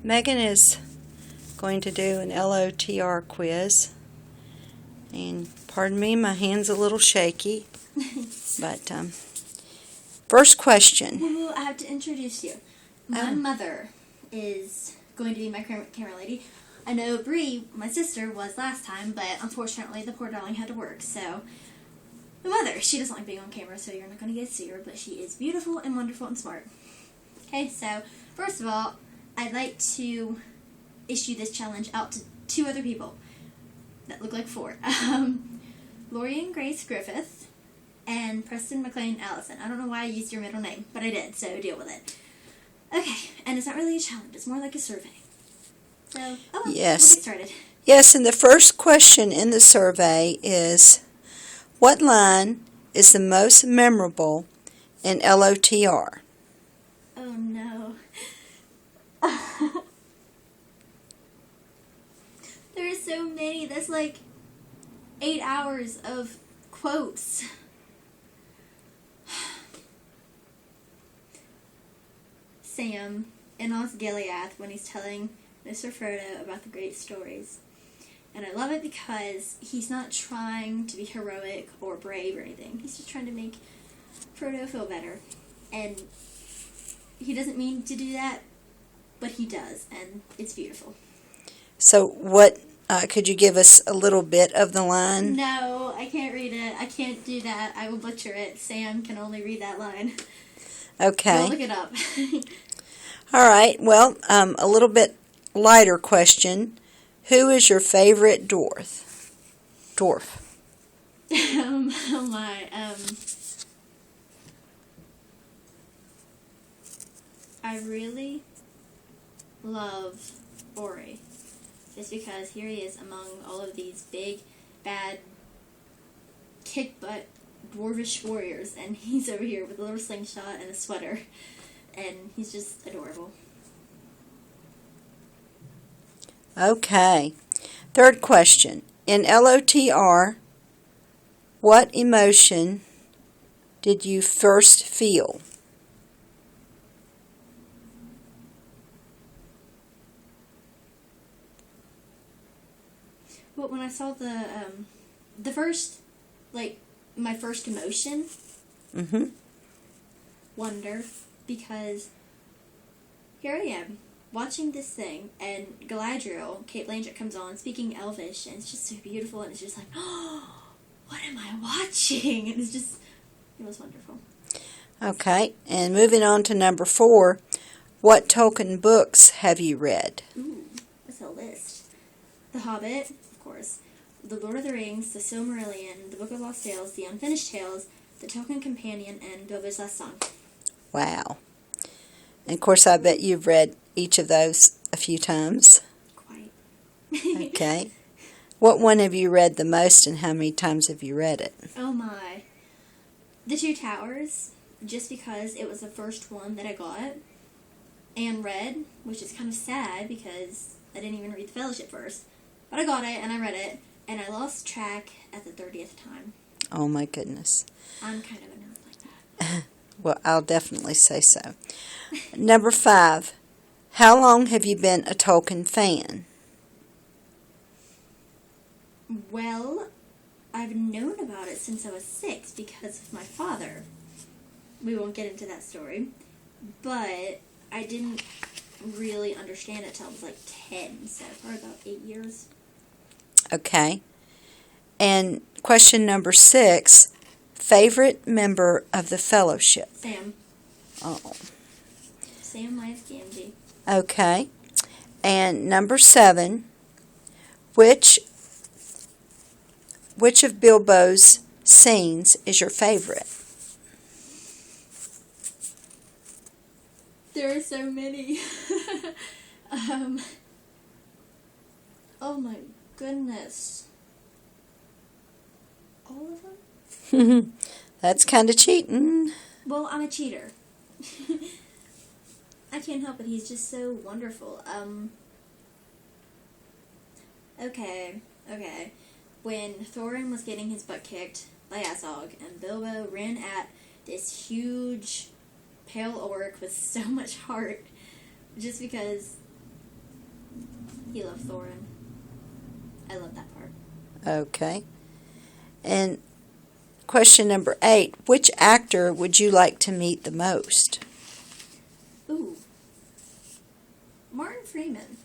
Megan is going to do an LOTR quiz. And pardon me, my hand's a little shaky. But first question. Well, I have to introduce you. My mother is going to be my camera lady. I know Bree, my sister, was last time, but unfortunately the poor darling had to work. So, my mother, she doesn't like being on camera, so you're not going to get to see her, but she is beautiful and wonderful and smart. Okay, so first of all, I'd like to issue this challenge out to 2 other people that look like 4. Lori and Grace Griffith and Preston McLean Allison. I don't know why I used your middle name, but I did, so deal with it. Okay, and it's not really a challenge, it's more like a survey. So, yes. We'll get started. Yes, and the first question in the survey is, what line is the most memorable in LOTR? Oh no. There are so many. That's like 8 hours of quotes. Sam in Osgiliath when he's telling Mr. Frodo about the great stories. And I love it because he's not trying to be heroic or brave or anything. He's just trying to make Frodo feel better. And he doesn't mean to do that, but he does, and it's beautiful. So what, could you give us a little bit of the line? No, I can't read it. I can't do that. I will butcher it. Sam can only read that line. Okay. I'll look it up. All right, well, a little bit lighter question. Who is your favorite dwarf? Oh my, I really love Ori, just because here he is among all of these big, bad, kick-butt, dwarvish warriors, and he's over here with a little slingshot and a sweater, and he's just adorable. Okay. Third question. In LOTR, what emotion did you first feel? Well, when I saw the first, like, my first emotion, wonder, because here I am, watching this thing, and Galadriel, Cate Blanchett, comes on speaking Elvish, and it's just so beautiful, and it's just like, oh, what am I watching? And it's just, it was wonderful. Okay, and moving on to number 4, what Tolkien books have you read? Ooh, that's a list. The Hobbit, of course, The Lord of the Rings, The Silmarillion, The Book of Lost Tales, The Unfinished Tales, The Tolkien Companion, and Bilbo's Last Song. Wow. And of course, I bet you've read each of those a few times. Quite. Okay. What one have you read the most, and how many times have you read it? Oh my. The Two Towers, just because it was the first one that I got and read, which is kind of sad because I didn't even read The Fellowship first. But I got it, and I read it, and I lost track at the 30th time. Oh my goodness. I'm kind of a nerd like that. Well, I'll definitely say so. Number 5, how long have you been a Tolkien fan? Well, I've known about it since I was 6 because of my father. We won't get into that story. But I didn't really understand it until I was like 10, so probably about 8 years. Okay. And question number 6, favorite member of the Fellowship? Sam. Oh. Sam Life Gamgee. Okay. And number 7, which of Bilbo's scenes is your favorite? There are so many. Oh my goodness. All of them? That's kind of cheating. Well, I'm a cheater. I can't help it. He's just so wonderful. Okay. When Thorin was getting his butt kicked by Azog, and Bilbo ran at this huge pale orc with so much heart, just because He loved Thorin. I love that part. Okay. And question number 8, which actor would you like to meet the most? Ooh. Martin Freeman.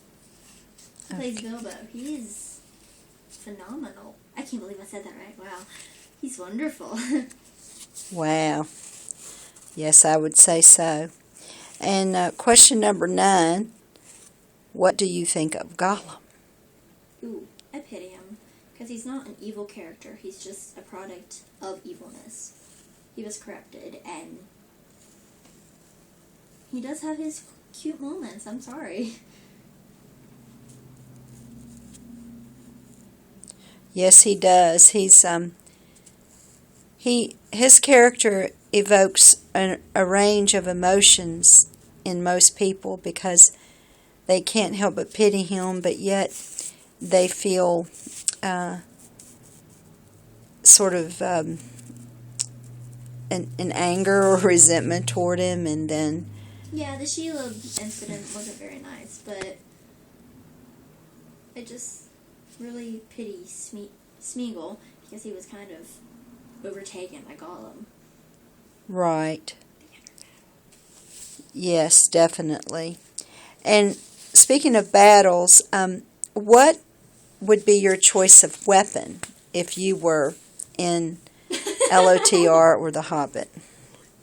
He plays Bilbo. He is phenomenal. I can't believe I said that right. Wow. He's wonderful. Wow. Yes, I would say so. And question number 9, what do you think of Gollum? Ooh, I pity him. Because he's not an evil character. He's just a product of evilness. He was corrupted, and he does have his cute moments. I'm sorry. Yes, he does. His character evokes a range of emotions in most people because they can't help but pity him, but yet they feel sort of an anger or resentment toward him, and then... Yeah, the Sheila incident wasn't very nice, but I just really pity Smeagol because he was kind of overtaken by Gollum. Right. Yes, definitely. And speaking of battles, what would be your choice of weapon if you were in LOTR or The Hobbit?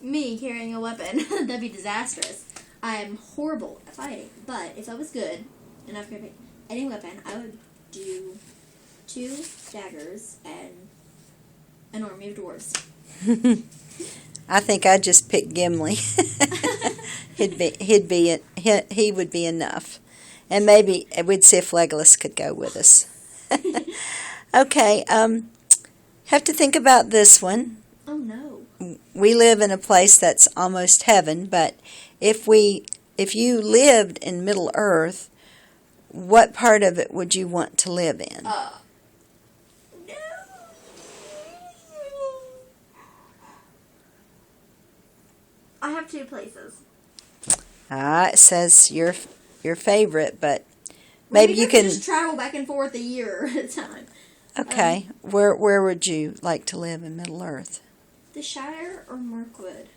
Me carrying a weapon. That'd be disastrous. I am horrible at fighting, but if I was good and I could pick any weapon, I would do 2 daggers and an army of dwarves. I think I'd just pick Gimli. He would be enough. And maybe we'd see if Legolas could go with us. Okay, have to think about this one. Oh no. We live in a place that's almost heaven, but if you lived in Middle Earth, what part of it would you want to live in? No. I have 2 places. It says your favorite, but maybe you can just travel back and forth a year at a time. Okay, where would you like to live in Middle Earth? The Shire or Mirkwood?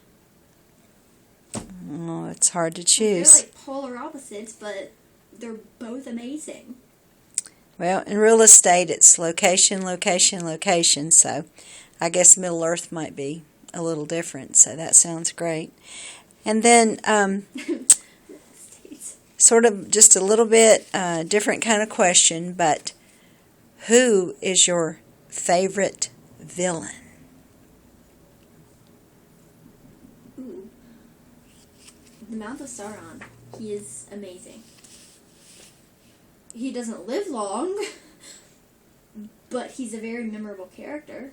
Oh, it's hard to choose. They're like polar opposites, but they're both amazing. Well, in real estate, it's location, location, location. So I guess Middle Earth might be a little different. So that sounds great. And then sort of just a little bit different kind of question, but who is your favorite villain? Ooh. The Mouth of Sauron. He is amazing. He doesn't live long, but he's a very memorable character.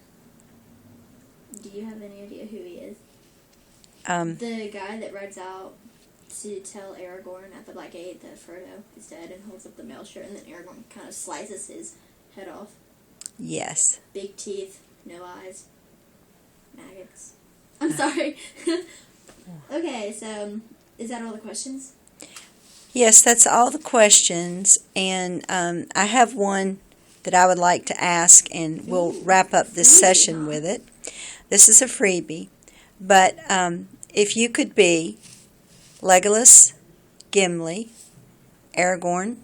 Do you have any idea who he is? The guy that rides out to tell Aragorn at the Black Gate that Frodo is dead and holds up the maelstrom, and then Aragorn kind of slices his head off. Yes. Big teeth, no eyes, maggots. I'm sorry. Okay, so is that all the questions? Yes, that's all the questions, and I have one that I would like to ask, and we'll wrap up this session with it. This is a freebie, but if you could be Legolas, Gimli, Aragorn,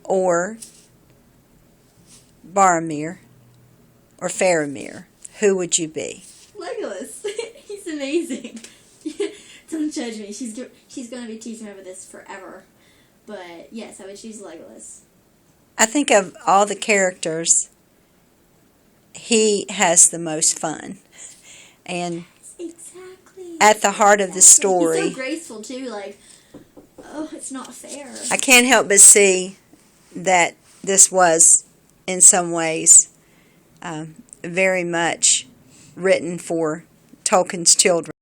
or Boromir, or Faramir, who would you be? Legolas. He's amazing. Don't judge me. She's going to be teasing me over this forever. But yes, I would choose Legolas. I think of all the characters, he has the most fun. And exactly. At the heart of the story. He's so graceful too, like, oh, it's not fair. I can't help but see that this was, in some ways, very much written for Tolkien's children.